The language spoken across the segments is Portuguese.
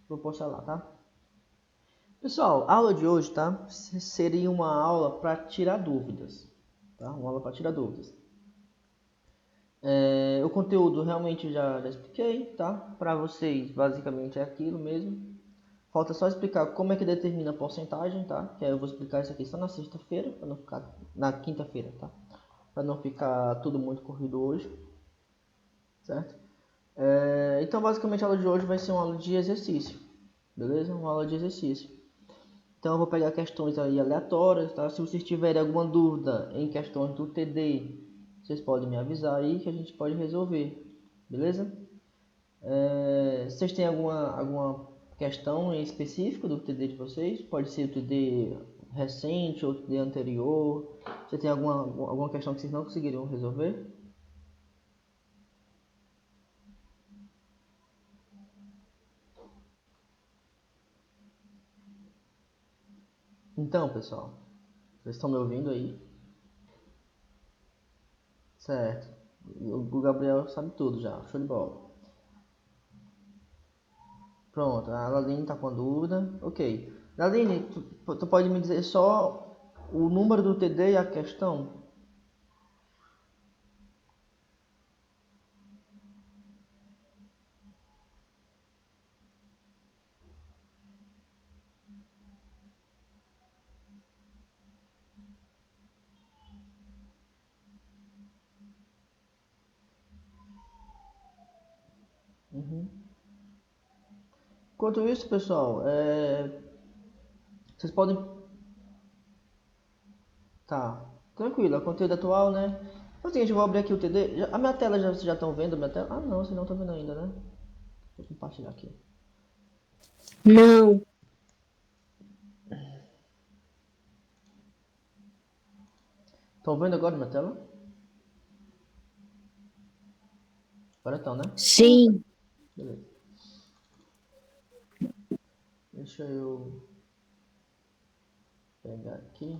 Vou postar lá, tá? Pessoal, a aula de hoje, tá? Seria uma aula para tirar dúvidas, tá? Uma aula para tirar dúvidas. O conteúdo realmente já expliquei, tá? Para vocês, basicamente é aquilo mesmo. Falta só explicar como é que determina a porcentagem, tá? Que aí eu vou explicar isso aqui só na sexta-feira, para não ficar na quinta-feira, tá? Para não ficar tudo muito corrido hoje, certo? Então, basicamente, a aula de hoje vai ser uma aula de exercício, beleza? Uma aula de exercício. Então, eu vou pegar questões aí aleatórias, tá? Se vocês tiverem alguma dúvida em questões do TD, vocês podem me avisar aí que a gente pode resolver, beleza? Vocês têm alguma questão em específico do TD de vocês? Pode ser o TD recente ou o TD anterior. Você tem alguma questão que vocês não conseguiriam resolver? Então, pessoal, vocês estão me ouvindo aí? Certo. O Gabriel sabe tudo já. Show de bola. Pronto, a Laline tá com a dúvida. Ok. Laline, tu pode me dizer só o número do TD e a questão? Uhum. Enquanto isso, pessoal, vocês podem... Tá, tranquilo, é conteúdo atual, né? Então, seguinte, eu vou abrir aqui o TD. A minha tela, vocês já estão vendo a minha tela? Ah, não, vocês não estão vendo ainda, né? Vou compartilhar aqui. Não. Estão vendo agora a minha tela? Agora estão, né? Sim. Beleza. Deixa eu pegar aqui.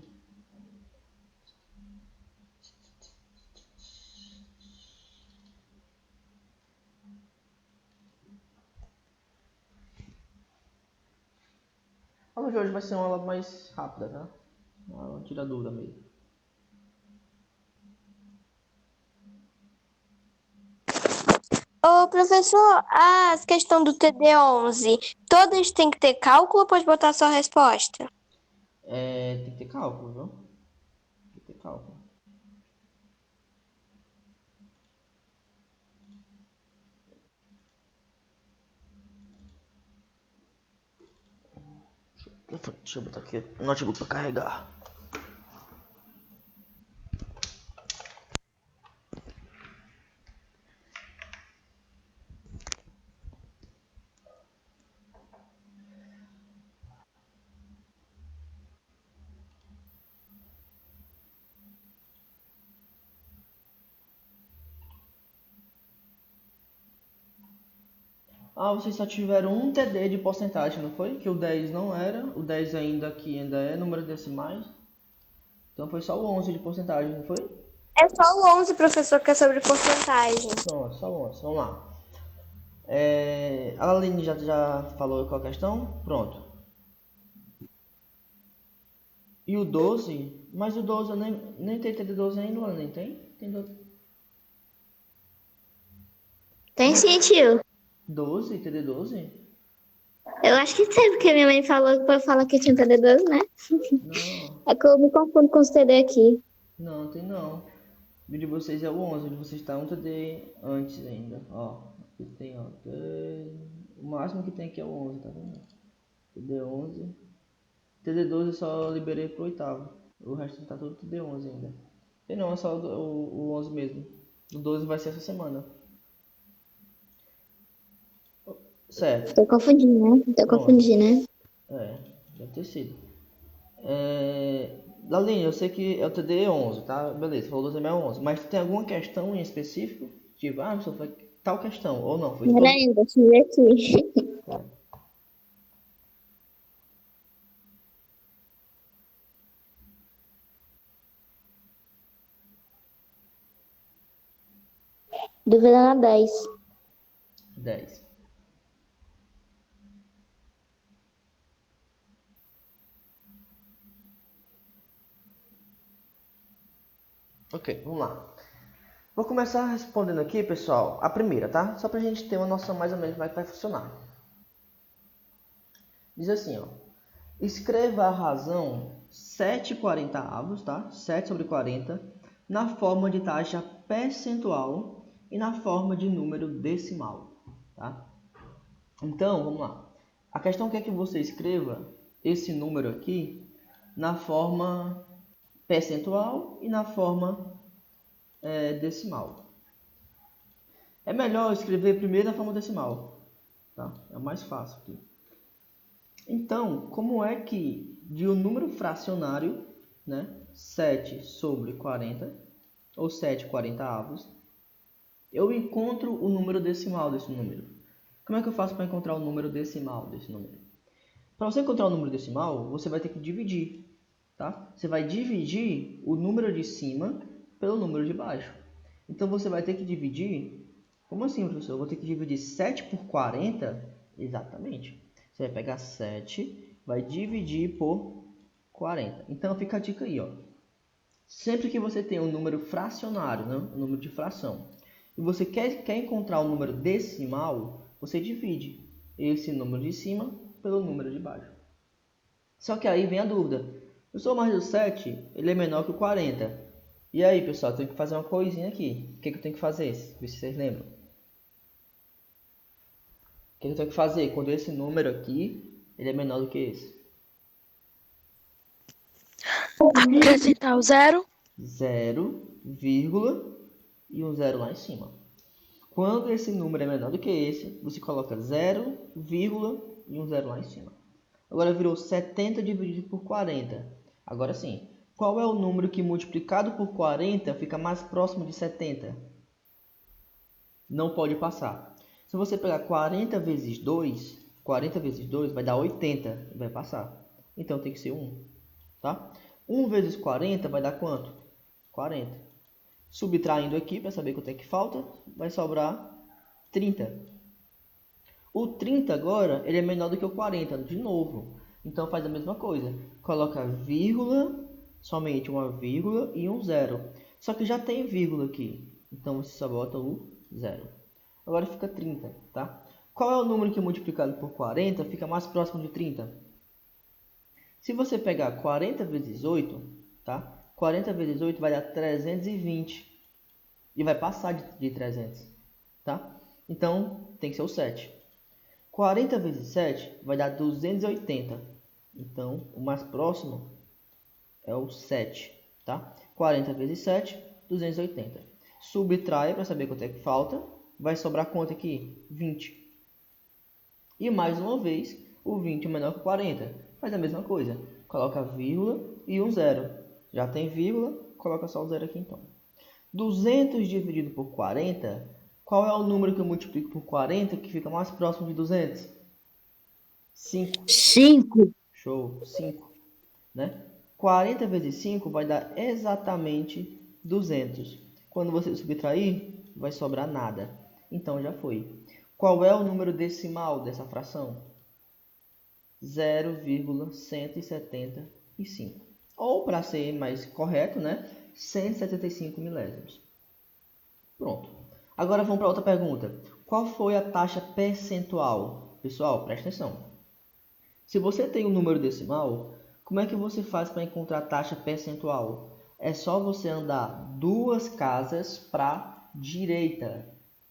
A aula de hoje vai ser uma aula mais rápida, tá? Uma aula tira dúvida mesmo. Ô, professor, as questões do TD11, todas têm que ter cálculo ou pode botar só a resposta? Tem que ter cálculo, viu? Tem que ter cálculo. Deixa eu botar aqui o notebook para carregar. Ah, vocês só tiveram um TD de porcentagem, não foi? Que o 10 não era, o 10 ainda aqui ainda é número decimais. Então foi só o 11 de porcentagem, não foi? É só o 11, professor, que é sobre porcentagem. Pronto, só o 11, vamos lá. A Aline já falou qual a questão? Pronto. E o 12? Mas o 12 eu nem tem TD12 ainda, Aline, tem? Tem 12. Tem sim, tio. 12, TD12? Eu acho que tem, porque minha mãe falou para falar que tinha TD12, né? Não, É que eu me confundo com os TD aqui. não, tem não. O de vocês é o 11, o de vocês está um TD antes ainda, ó. Aqui tem, ó, o máximo que tem aqui é o 11, tá vendo? TD11. TD12 eu só liberei pro oitavo. O resto tá tudo TD11 ainda. E não, é só o 11 mesmo. O 12 vai ser essa semana. Certo, Tô confundindo, né? Tô pronto. confundindo, né? Deve ter sido. Laline, eu sei que é o TD11, tá? Beleza, falou 12 é 11. Mas tem alguma questão em específico? Tipo, só foi tal questão, ou não? Foi Pera todo. aí, deixa eu ver aqui. Dúvida na 10. 10. Ok, vamos lá. Vou começar respondendo aqui, pessoal, a primeira, tá? Só pra gente ter uma noção mais ou menos como é que vai funcionar. Diz assim, ó. Escreva a razão 7/40, tá? 7 sobre 40, na forma de taxa percentual e na forma de número decimal, tá? Então, vamos lá. A questão quer que você escreva esse número aqui na forma percentual e na forma decimal. É melhor escrever primeiro na forma decimal, tá? É mais fácil aqui. Então, como é que de um número fracionário, né, 7 sobre 40, ou 7/40, eu encontro o número decimal desse número? Como é que eu faço para encontrar o número decimal desse número? Para você encontrar o número decimal, você vai ter que dividir, tá? Você vai dividir o número de cima pelo número de baixo. Então, você vai ter que dividir... Como assim, professor? Eu vou ter que dividir 7 por 40? Exatamente. Você vai pegar 7, vai dividir por 40. Então, fica a dica aí, ó. Sempre que você tem um número fracionário, né? Um número de fração, e você quer encontrar o número decimal, você divide esse número de cima pelo número de baixo. Só que aí vem a dúvida. Eu sou mais do 7, ele é menor que o 40. E aí, pessoal, eu tenho que fazer uma coisinha aqui. O que eu tenho que fazer? Vê se vocês lembram. O que eu tenho que fazer quando esse número aqui ele é menor do que esse? Acrescentar o zero. 0, vírgula e um zero lá em cima. Quando esse número é menor do que esse, você coloca 0, vírgula e um zero lá em cima. Agora virou 70 dividido por 40. Agora sim, qual é o número que multiplicado por 40 fica mais próximo de 70? Não pode passar. Se você pegar 40 vezes 2, 40 vezes 2 vai dar 80 e vai passar. Então tem que ser 1, tá? 1 vezes 40 vai dar quanto? 40. Subtraindo aqui para saber quanto é que falta, vai sobrar 30. O 30 agora ele é menor do que o 40, de novo. Então faz a mesma coisa. Coloca vírgula, somente uma vírgula e um zero. Só que já tem vírgula aqui. Então você só bota o zero. Agora fica 30, tá? Qual é o número que multiplicado por 40 fica mais próximo de 30? Se você pegar 40 vezes 8, tá? 40 vezes 8 vai dar 320. E vai passar de 300, tá? Então tem que ser o 7. 40 vezes 7 vai dar 280. Então, o mais próximo é o 7, tá? 40 vezes 7, 280. Subtrai para saber quanto é que falta. Vai sobrar quanto aqui? 20. E mais uma vez, o 20 é menor que 40. Faz a mesma coisa. Coloca vírgula e um zero. Já tem vírgula, coloca só o zero aqui então. 200 dividido por 40, qual é o número que eu multiplico por 40 que fica mais próximo de 200? 5. 5. Show, 5, né? 40 vezes 5 vai dar exatamente 200. Quando você subtrair, vai sobrar nada. Então já foi. Qual é o número decimal dessa fração? 0,175. Ou, para ser mais correto, né? 175 milésimos. Pronto. Agora vamos para outra pergunta. Qual foi a taxa percentual? Pessoal, presta atenção. Se você tem um número decimal, como é que você faz para encontrar a taxa percentual? É só você andar duas casas para a direita.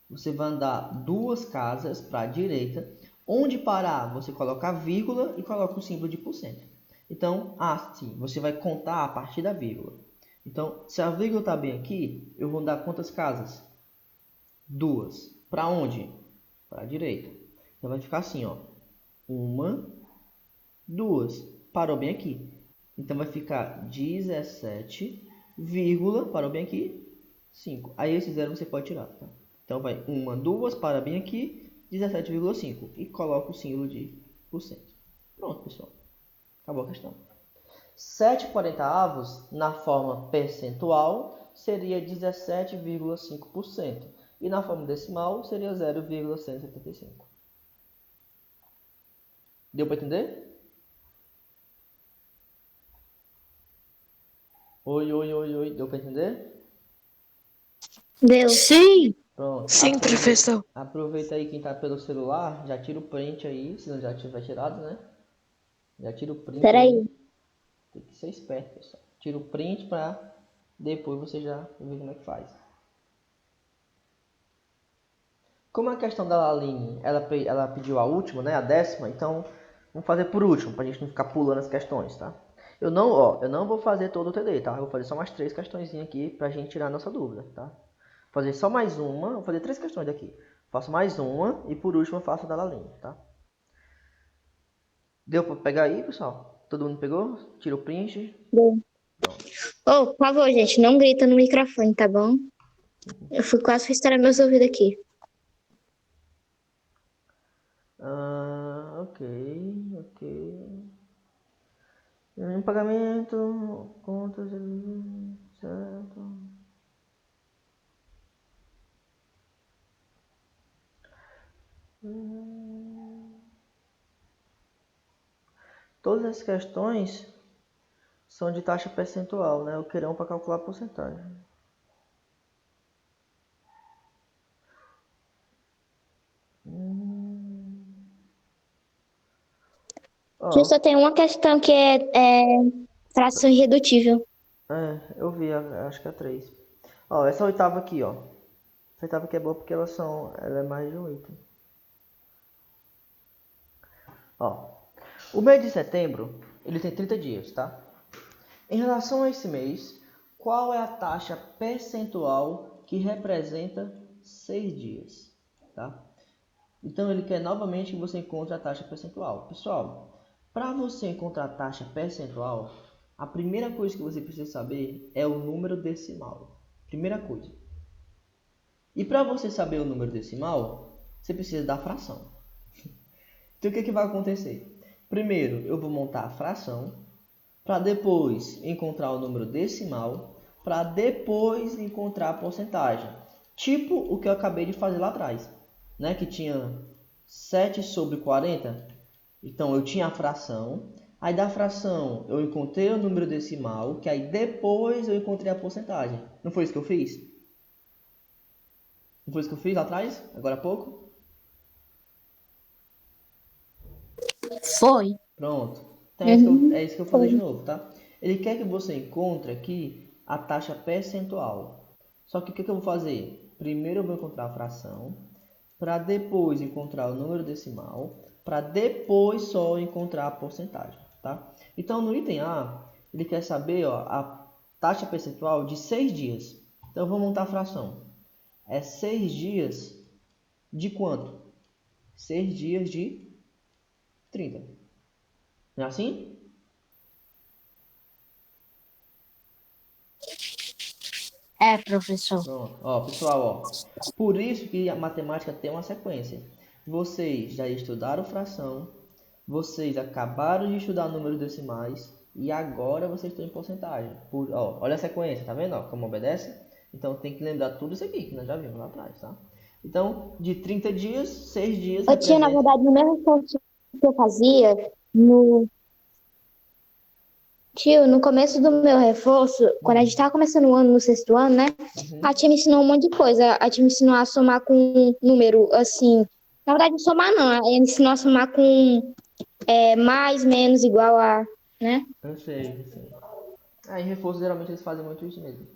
Você vai andar duas casas para a direita. Onde parar, você coloca a vírgula e coloca o símbolo de porcento. Então, sim, você vai contar a partir da vírgula. Então, se a vírgula está bem aqui, eu vou andar quantas casas? Duas. Para onde? Para a direita. Então vai ficar assim, ó. Uma, duas. Parou bem aqui. Então vai ficar 17, parou bem aqui, 5. Aí esse zero você pode tirar, tá? Então vai uma, duas, para bem aqui, 17,5. E coloca o símbolo de porcento. Pronto, pessoal. Acabou a questão. 7/40 na forma percentual seria 17,5%. E na forma decimal seria 0,175. Deu para entender? Oi, deu para entender? Deu. Sim. Pronto. Sim, professor. Aproveita aí quem tá pelo celular, já tira o print aí, se não já tiver tirado, né? Já tira o print Peraí. aí. Tem que ser esperto, pessoal. Tira o print pra depois você já ver como é que faz. Como a questão da Aline, ela pediu a última, né? A 10ª, então vamos fazer por último, pra gente não ficar pulando as questões, tá? Eu não vou fazer todo o TD, tá? Eu vou fazer só mais 3 questões aqui pra gente tirar a nossa dúvida, tá? Vou fazer só mais uma, vou fazer 3 questões daqui. Faço mais uma e por último eu faço a da Aline, tá? Deu pra pegar aí, pessoal? Todo mundo pegou? Tira o print. Deu. Ô, por favor, gente, não grita no microfone, tá bom? Eu fui quase estourar meus ouvidos aqui. Ok. Pagamento, contas, certo. Todas as questões são de taxa percentual, né? O querão para calcular a porcentagem. Eu só tenho uma questão que é fração irredutível. Eu vi, acho que é 3. Ó, essa oitava aqui, ó. Essa oitava aqui é boa porque ela é mais de um item. Ó, o mês de setembro, ele tem 30 dias, tá? Em relação a esse mês, qual é a taxa percentual que representa 6 dias, tá? Então ele quer novamente que você encontre a taxa percentual. Pessoal, para você encontrar a taxa percentual, a primeira coisa que você precisa saber é o número decimal. Primeira coisa. E para você saber o número decimal, você precisa da fração. Então o que vai acontecer? Primeiro eu vou montar a fração, para depois encontrar o número decimal, para depois encontrar a porcentagem. Tipo o que eu acabei de fazer lá atrás, né? Que tinha 7 sobre 40. Então eu tinha a fração, aí da fração eu encontrei o número decimal, que aí depois eu encontrei a porcentagem. Não foi isso que eu fiz? Não foi isso que eu fiz lá atrás, agora há pouco? Foi. Pronto. Então é isso que eu vou fazer de novo, tá? Ele quer que você encontre aqui a taxa percentual. Só que o que eu vou fazer? Primeiro eu vou encontrar a fração, para depois encontrar o número decimal, para depois só encontrar a porcentagem, tá? Então no item A, ele quer saber, ó, a taxa percentual de 6 dias. Então eu vou montar a fração. É 6 dias de quanto? 6 dias de 30. Não é assim? É, professor. Pronto. Ó, pessoal, ó. Por isso que a matemática tem uma sequência. Vocês já estudaram fração, vocês acabaram de estudar números decimais e agora vocês estão em porcentagem. Ó, olha a sequência, tá vendo? Ó, como obedece? Então tem que lembrar tudo isso aqui que nós já vimos lá atrás, tá? Então, de 30 dias, 6 dias Eu tinha, na verdade, no mesmo curso que eu fazia, no no começo do meu reforço, quando a gente estava começando o ano, no sexto ano, né? A tia me ensinou um monte de coisa. A tia me ensinou a somar com um número, assim... Na verdade, não somar, não. Ela ensinou a somar com mais, menos, igual a... né? Eu sei. Em reforço, geralmente eles fazem muito isso mesmo.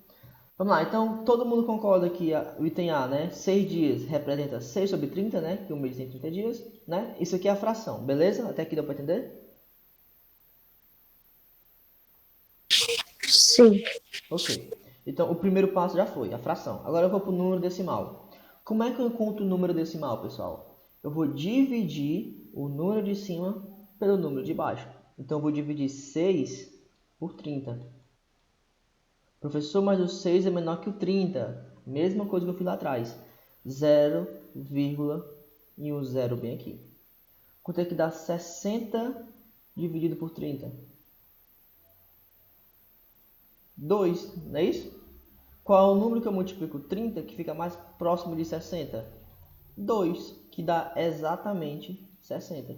Vamos lá, então todo mundo concorda que o item A, né? 6 dias representa 6 sobre 30, né? Que o mês tem 30 dias, né? Isso aqui é a fração, beleza? Até aqui deu para entender? Sim. Ok. Então o primeiro passo já foi, a fração. Agora eu vou para o número decimal. Como é que eu encontro o número decimal, pessoal? Eu vou dividir o número de cima pelo número de baixo. Então eu vou dividir 6 por 30. Professor, mas o 6 é menor que o 30. Mesma coisa que eu fiz lá atrás. 0, e um zero bem aqui. Quanto é que dá 60 dividido por 30? 2, não é isso? Qual é o número que eu multiplico 30 que fica mais próximo de 60? 2, que dá exatamente 60.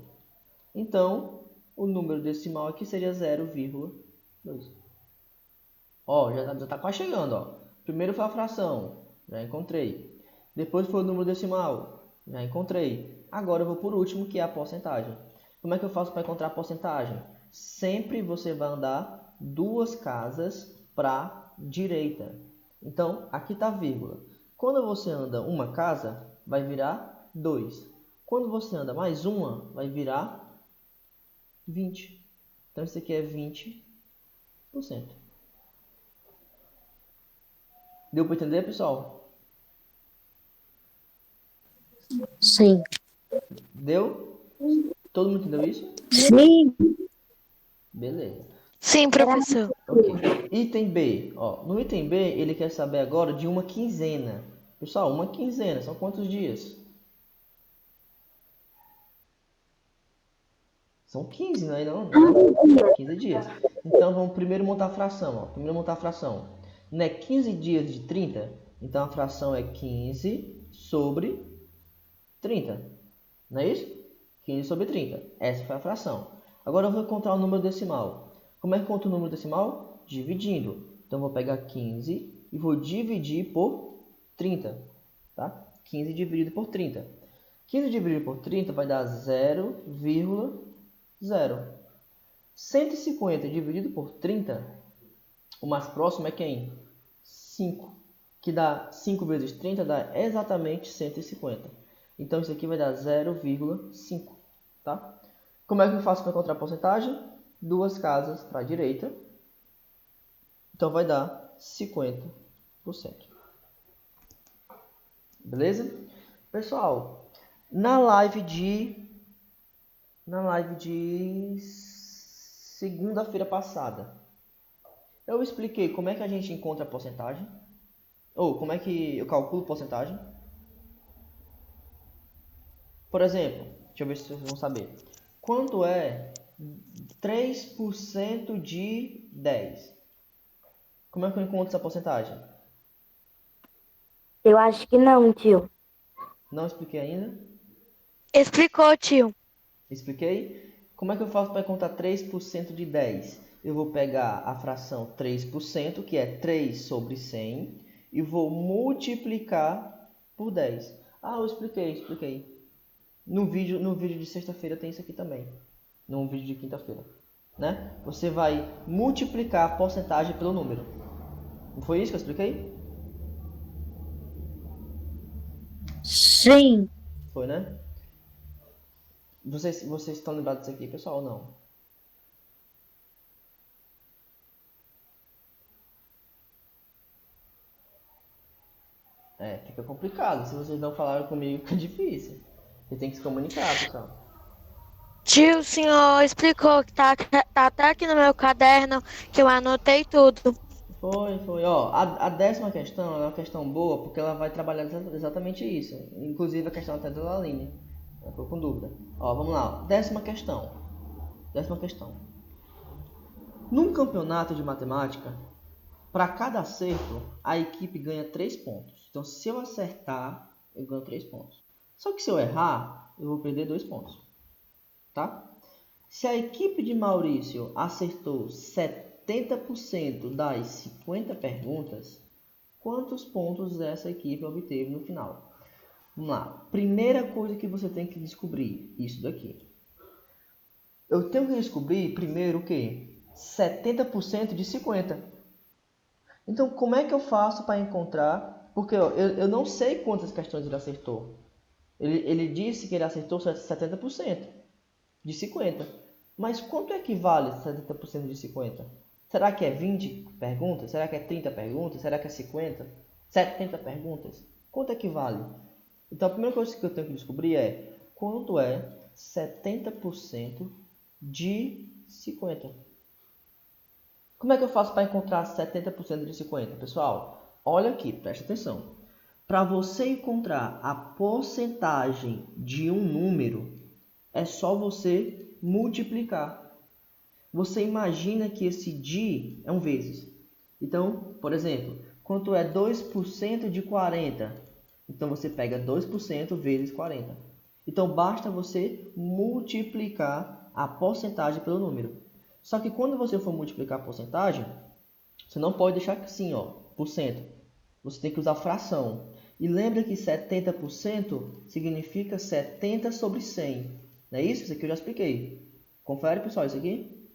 Então, o número decimal aqui seria 0,2. Ó, já tá quase chegando, ó. Primeiro foi a fração, Já encontrei. Depois foi o número decimal. Já encontrei. Agora eu vou por último, que é a porcentagem. Como é que eu faço para encontrar a porcentagem? Sempre você vai andar 2 casas para a direita. Então, aqui está a vírgula. Quando você anda uma casa, vai virar 2. Quando você anda mais uma, vai virar 20. Então, isso aqui é 20%. Deu para entender, pessoal? Sim. Deu? Todo mundo entendeu isso? Sim. Beleza. Sim, professor. Ok. Item B. Ó, no item B, ele quer saber agora de uma quinzena. Pessoal, uma quinzena são quantos dias? São 15, não é não? 15 dias. Então, vamos primeiro montar a fração. Ó. Primeiro montar a fração. Não é 15 dias de 30? Então, a fração é 15 sobre 30. Não é isso? 15 sobre 30. Essa foi a fração. Agora eu vou encontrar o número decimal. Como é que conta o número decimal? Dividindo. Então, eu vou pegar 15 e vou dividir por 30. Tá? 15 dividido por 30. 15 dividido por 30 vai dar 0,0. 150 dividido por 30, o mais próximo é quem? 5. Que dá 5 vezes 30 dá exatamente 150. Então, isso aqui vai dar 0,5. Tá? Como é que eu faço para encontrar a porcentagem? 2 casas para a direita. Então, vai dar 50%. Beleza? Pessoal, na live de segunda-feira passada, eu expliquei como é que a gente encontra a porcentagem, ou como é que eu calculo porcentagem. Por exemplo, deixa eu ver se vocês vão saber. Quanto é 3% de 10? Como é que eu encontro essa porcentagem? Eu acho que não, tio. Não expliquei ainda? Explicou, tio. Expliquei? Como é que eu faço para encontrar 3% de 10? Eu vou pegar a fração 3%, que é 3 sobre 100, e vou multiplicar por 10. Ah, eu expliquei. No vídeo de sexta-feira tem isso aqui também. No vídeo de quinta-feira. Né? Você vai multiplicar a porcentagem pelo número. Não foi isso que eu expliquei? Sim. Foi, né? Vocês estão lembrados disso aqui, pessoal, ou não? Fica complicado. Se vocês não falaram comigo, fica difícil. Você tem que se comunicar, pessoal. Tio, o senhor explicou que tá até aqui no meu caderno, que eu anotei tudo. Foi. Ó, a 10ª questão é uma questão boa, porque ela vai trabalhar exatamente isso. Inclusive a questão até da Laline. Eu ficou com dúvida. Ó, vamos lá. 10ª questão. Num campeonato de matemática, para cada acerto, a equipe ganha 3 pontos. Então, se eu acertar, eu ganho 3 pontos. Só que se eu errar, eu vou perder 2 pontos. Tá? Se a equipe de Maurício acertou 70% das 50 perguntas, quantos pontos essa equipe obteve no final? Vamos lá. Primeira coisa que você tem que descobrir, isso daqui. Eu tenho que descobrir primeiro o quê? 70% de 50. Então, como é que eu faço para encontrar? Porque ó, eu não sei quantas questões ele acertou. Ele disse que ele acertou 70% de 50. Mas quanto equivale 70% de 50? Será que é 20 perguntas? Será que é 30 perguntas? Será que é 50? 70 perguntas? Quanto equivale? Então, a primeira coisa que eu tenho que descobrir é quanto é 70% de 50. Como é que eu faço para encontrar 70% de 50? Pessoal, olha aqui, preste atenção. Para você encontrar a porcentagem de um número, é só você multiplicar. Você imagina que esse de é um vezes. Então, por exemplo, quanto é 2% de 40? Então, você pega 2% vezes 40. Então, basta você multiplicar a porcentagem pelo número. Só que quando você for multiplicar a porcentagem, você não pode deixar assim, ó, por cento. você tem que usar fração. E lembra que 70% significa 70 sobre 100. Não é isso? Isso aqui eu já expliquei. Confere, pessoal, isso aqui.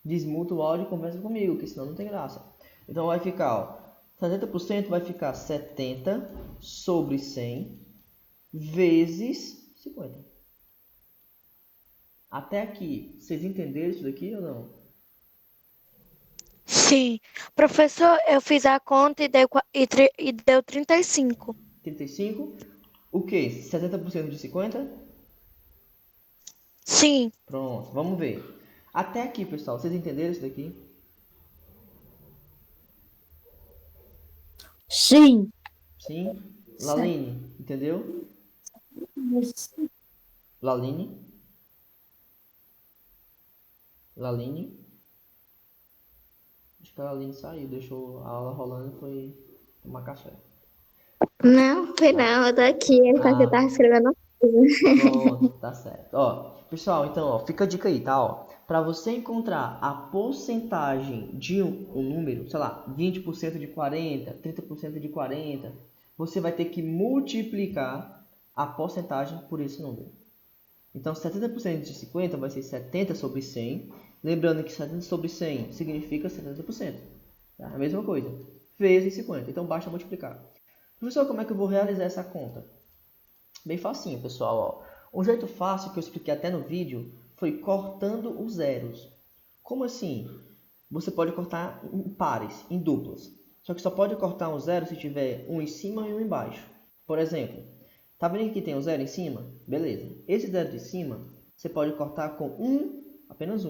Desmuta o áudio e conversa comigo, que senão não tem graça. Então vai ficar, ó, 70% vai ficar 70 sobre 100 vezes 50. Até aqui, vocês entenderam isso daqui ou não? Sim. Professor, eu fiz a conta e deu 35. 35. O que? 70% de 50? Sim. Pronto, vamos ver. Até aqui, pessoal, vocês entenderam isso daqui? Sim. Sim? Laline, entendeu? Laline? Laline? Acho que a Laline saiu, deixou a aula rolando e foi tomar café. Não, foi não, eu tô aqui, eu tava escrevendo uma coisa. Pronto, tá certo. Ó, pessoal, então, ó, fica a dica aí, tá? Ó, para você encontrar a porcentagem de um número, sei lá, 20% de 40, 30% de 40, você vai ter que multiplicar a porcentagem por esse número. Então, 70% de 50 vai ser 70 sobre 100. Lembrando que 70 sobre 100 significa 70%. Tá? A mesma coisa. Vezes 50. Então, basta multiplicar. Professor, como é que eu vou realizar essa conta? Bem facinho, pessoal. Ó. Um jeito fácil que eu expliquei até no vídeo foi cortando os zeros. Como assim? Você pode cortar em pares, em duplas. Só que só pode cortar um zero se tiver um em cima e um embaixo. Por exemplo, tá vendo que tem um zero em cima? Beleza. Esse zero de cima, você pode cortar com apenas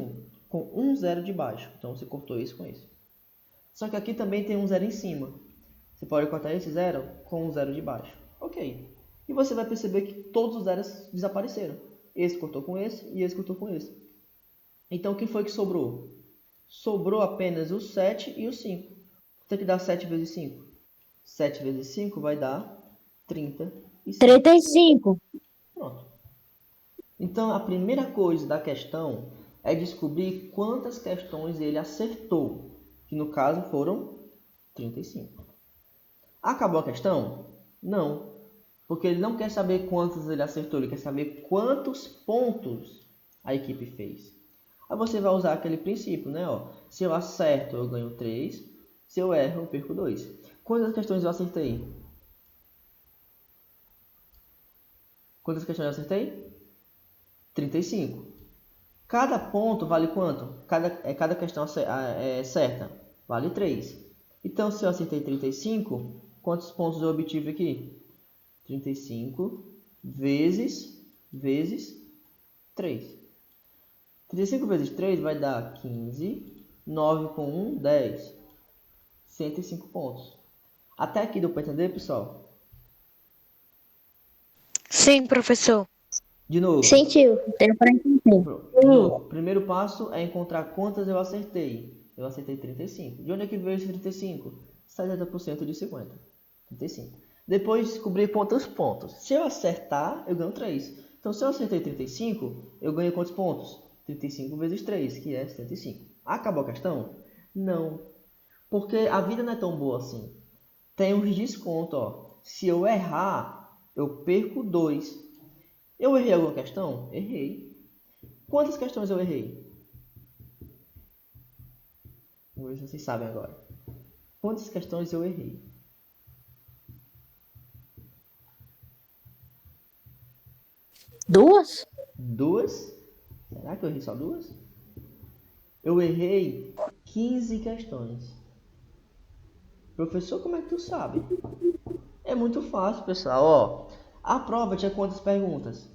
com um zero de baixo. Então, você cortou isso com isso. Só que aqui também tem um zero em cima. Você pode cortar esse zero com um zero de baixo. Ok. E você vai perceber que todos os zeros desapareceram. Esse cortou com esse e esse cortou com esse. Então, o que foi que sobrou? Sobrou apenas o 7 e o 5. Tem que dar 7 vezes 5. 7 vezes 5 vai dar 35. 35. Pronto. Então, a primeira coisa da questão é descobrir quantas questões ele acertou. Que no caso foram 35. Acabou a questão? Não. Porque ele não quer saber quantos ele acertou, ele quer saber quantos pontos a equipe fez. Aí você vai usar aquele princípio, né? Ó, se eu acerto, eu ganho 3. Se eu erro, eu perco 2. Quantas questões eu acertei? Quantas questões eu acertei? 35. Cada ponto vale quanto? Cada questão certa vale 3. Então, se eu acertei 35, quantos pontos eu obtive aqui? 35 vezes 3. 35 vezes 3 vai dar 15. 9 com 1, 10. 105 pontos. Até aqui deu para entender, pessoal? Sim, professor. De novo. Sentiu, deu pra entender. De novo. Primeiro passo é encontrar quantas eu acertei. Eu acertei 35. De onde é que veio esse 35? 70% de 50. 35. Depois descobrir quantos pontos. Se eu acertar, eu ganho 3. Então, se eu acertei 35, eu ganho quantos pontos? 35 vezes 3, que é 75. Acabou a questão? Não. Porque a vida não é tão boa assim. Tem uns descontos, ó. Se eu errar, eu perco 2. Eu errei alguma questão? Errei. Quantas questões eu errei? Vamos ver se vocês sabem agora. Quantas questões eu errei? 2? 2? Será que eu errei só 2? Eu errei 15 questões. Professor, como é que tu sabe? É muito fácil, pessoal. Ó, a prova tinha quantas perguntas?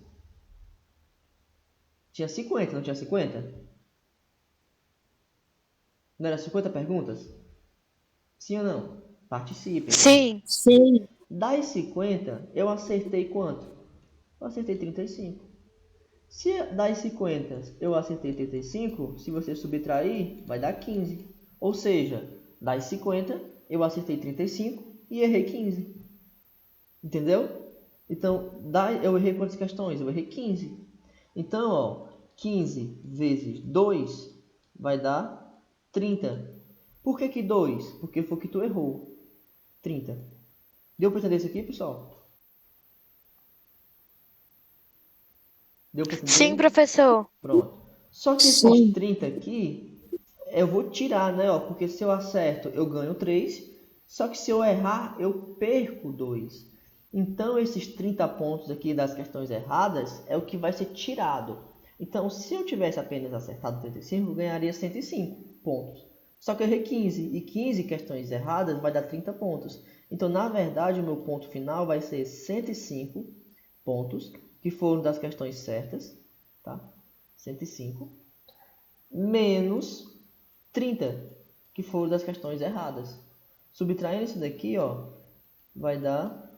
Tinha 50, não tinha 50? Não era 50 perguntas? Sim ou não? Participem. Sim. Sim. Das 50, eu acertei quanto? Eu acertei 35. Se das 50 eu acertei 35, se você subtrair, vai dar 15. Ou seja, das 50, eu acertei 35 e errei 15. Entendeu? Então, eu errei quantas questões? Eu errei 15. Então, ó, 15 vezes 2 vai dar 30. Por que 2? Porque foi o que tu errou. 30. Deu para entender isso aqui, pessoal? Deu para entender? Sim, professor. Pronto. Só que esses Sim. 30 aqui, eu vou tirar, né? Ó, porque se eu acerto, eu ganho 3. Só que se eu errar, eu perco 2. Então, esses 30 pontos aqui das questões erradas é o que vai ser tirado. Então, se eu tivesse apenas acertado 35, eu ganharia 105 pontos. Só que eu errei 15. E 15 questões erradas vai dar 30 pontos. Então, na verdade, o meu ponto final vai ser 105 pontos, que foram das questões certas, tá? 105, menos 30, que foram das questões erradas. Subtraindo isso daqui, ó, vai dar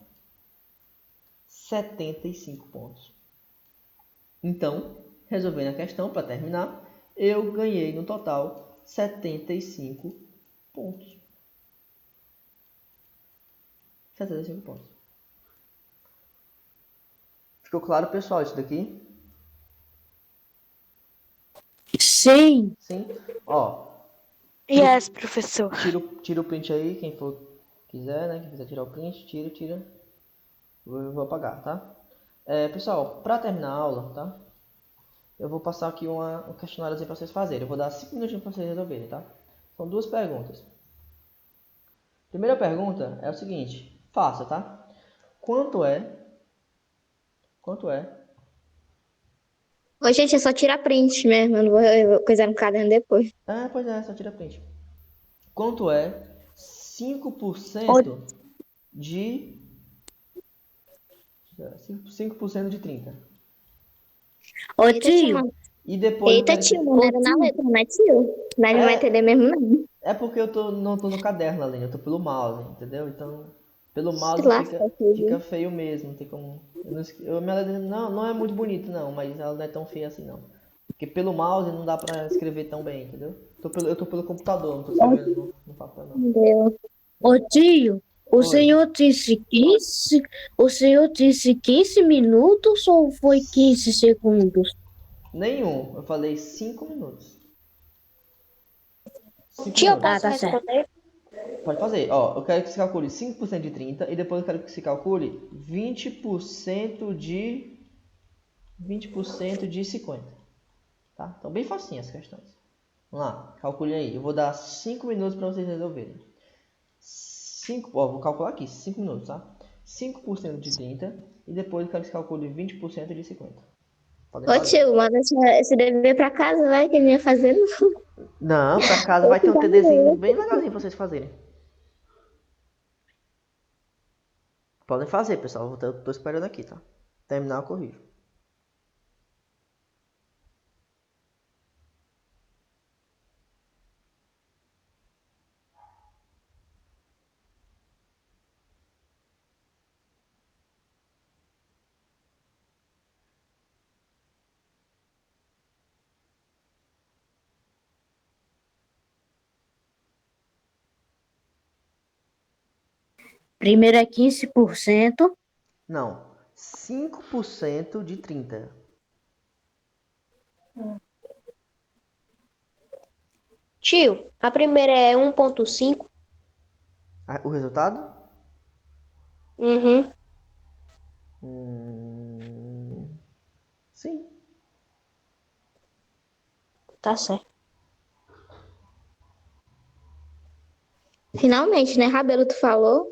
75 pontos. Então, resolvendo a questão, para terminar, eu ganhei no total 75 pontos. 75 pontos. Ficou claro, pessoal, isso daqui? Sim. Sim? Ó, Yes, professor. tira o print aí, quem for quiser, né? Quem quiser tirar o print, tira. Eu vou apagar, tá? Pessoal, para terminar a aula, tá? Eu vou passar aqui um questionário para vocês fazerem. Eu vou dar 5 minutinhos para vocês resolverem, tá? São 2 perguntas. Primeira pergunta é o seguinte, fácil, tá? Quanto é? Ô, gente, é só tirar print mesmo. Eu vou coisar no caderno depois. Pois é, só tira print. Quanto é 5% de 5% de 30? Ô, Eita, tio. E depois eu Eita, quero tio, que... não era na letra, não é tio? Nós não vai entender mesmo, não. É porque não tô no caderno, Aline, eu tô pelo mouse, entendeu? Então, pelo Se mouse lasca, fica filho. feio mesmo, não tem como... Minha letra não é muito bonita, não, mas ela não é tão feia assim, não. Porque pelo mouse não dá pra escrever tão bem, entendeu? Eu tô pelo computador, não tô escrevendo no papel, não. Entendeu? Ô tio, Oi. o senhor disse 15 minutos ou foi 15 segundos? Nenhum, eu falei 5 minutos. 5 Tio, eu minutos. posso Tá certo. responder? Pode fazer. Ó, eu quero que você calcule 5% de 30 e depois eu quero que você calcule 20% de 20% de 50. Tá? Então bem facinho as questões. Vamos lá, calcule aí. Eu vou dar 5 minutos para vocês resolverem. Vou calcular aqui, 5 minutos, tá? 5% de 30 e depois eu quero que você calcule 20% de 50. Podem Ô, fazer. tio, manda esse dever pra casa, vai, que ele ia fazendo. Não, para casa vai ter um TDzinho bem legalzinho para vocês fazerem. Podem fazer, pessoal. Eu tô esperando aqui, tá? Terminar, eu corrijo. Primeiro é 15%. Não, 5% de 30. Tio, a primeira é 1,5. O resultado? Uhum, Sim. tá certo. Finalmente, né, Rabelo, tu falou?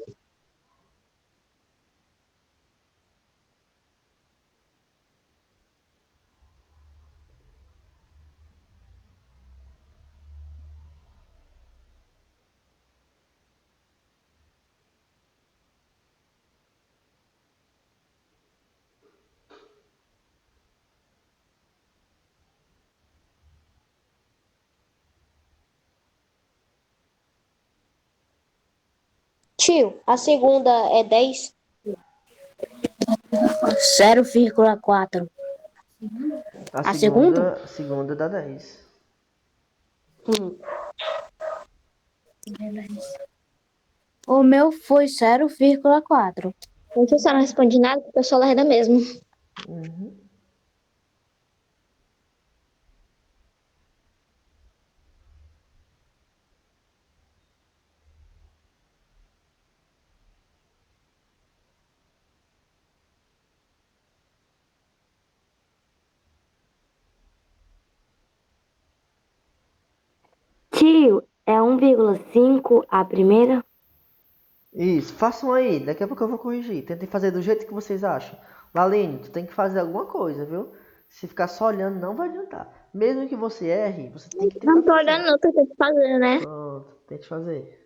Tio, a segunda é 10. 0,4. A A segunda? segunda dá 10. O meu foi 0,4. Gente, eu só não respondi nada, porque eu sou lerda mesmo. Uhum. É 1,5 a primeira? Isso, façam aí, daqui a pouco eu vou corrigir. Tentem fazer do jeito que vocês acham. Laline, tu tem que fazer alguma coisa, viu? Se ficar só olhando, não vai adiantar. Mesmo que você erre, você tem que tentar Não tô fazer. olhando, não, tô tentando fazer, né? Pronto, tente fazer.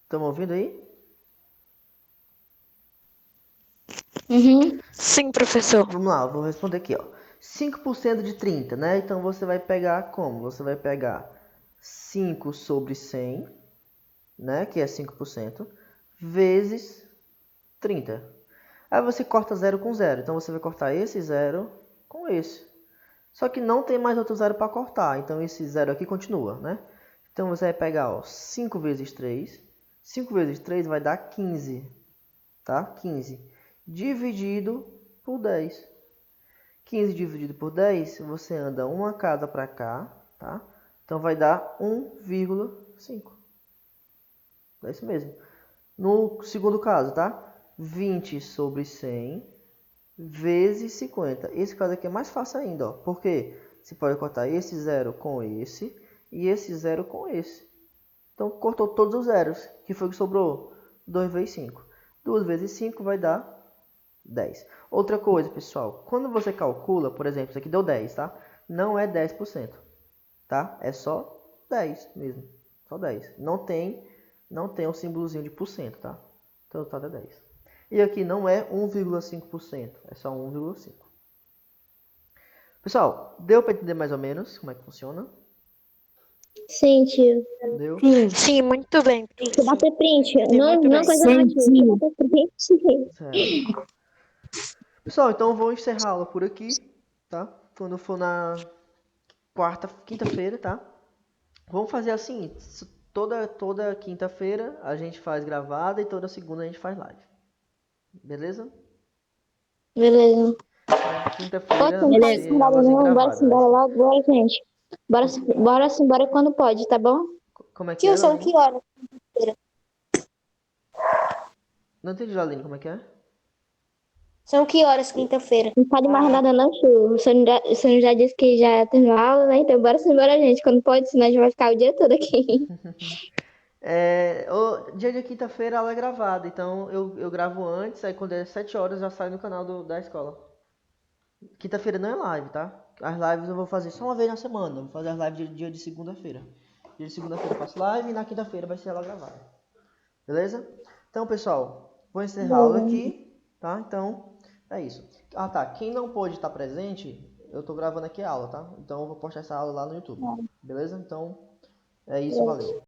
Estão ouvindo aí? Uhum. Sim, professor. Vamos lá, eu vou responder aqui, ó. 5% de 30, né? Então você vai pegar como? Você vai pegar 5 sobre 100, né? Que é 5%, vezes 30. Aí você corta 0 com 0. Então você vai cortar esse 0 com esse. Só que não tem mais outro 0 para cortar. Então esse 0 aqui continua, né? Então você vai pegar, ó, 5 vezes 3. 5 vezes 3 vai dar 15, tá? 15 dividido por 10. 15 dividido por 10, você anda uma casa para cá, tá? Então vai dar 1,5. É isso mesmo. No segundo caso, tá? 20 sobre 100 vezes 50. Esse caso aqui é mais fácil ainda, ó. Por quê? Você pode cortar esse 0 com esse e esse 0 com esse. Então cortou todos os zeros. Que foi o que sobrou? 2 vezes 5. 2 vezes 5 vai dar 10. Outra coisa, pessoal. Quando você calcula, por exemplo, isso aqui deu 10, tá? Não é 10%, tá? É só 10 mesmo. Só 10. Não tem o símbolozinho de porcento, tá? Então o resultado é 10. E aqui não é 1,5%, é só 1,5%. Pessoal, deu para entender mais ou menos como é que funciona? Sim, tio. Deu? Sim. Sim, muito bem, Deixa eu professor. bater print. Entendi Não, muito não bem. coisa não, tio. Deixa eu Sim. bater print. Certo. Pessoal, então eu vou encerrar a aula por aqui, tá? Quando for na quinta-feira, tá? Vamos fazer assim, toda quinta-feira a gente faz gravada e toda segunda a gente faz live. Beleza? Beleza. Então, Ô, quinta-feira tio, não vai pode ser ir embora aulas não. Bora se gravadas, vai embora ser. logo, bora, gente. Bora se embora quando pode, tá bom? Como é que é, Tio, são Laline? que horas? Não entendi, Laline, como é que é? São que horas quinta-feira? Não fale mais nada não, tio. O senhor já disse que já terminou a aula, né? Então bora se embora, gente. Quando pode, senão a gente vai ficar o dia todo aqui. O dia de quinta-feira ela é gravada, então eu gravo antes, aí quando é 7 horas já sai no canal da escola. Quinta-feira não é live, tá? As lives eu vou fazer só uma vez na semana. Eu vou fazer as lives dia de segunda-feira. Dia de segunda-feira eu faço live e na quinta-feira vai ser ela gravada. Beleza? Então, pessoal, vou encerrar a aula aqui, tá? Então, é isso. Ah, tá. Quem não pôde estar presente, eu tô gravando aqui a aula, tá? Então eu vou postar essa aula lá no YouTube. Beleza? Então, é isso, valeu.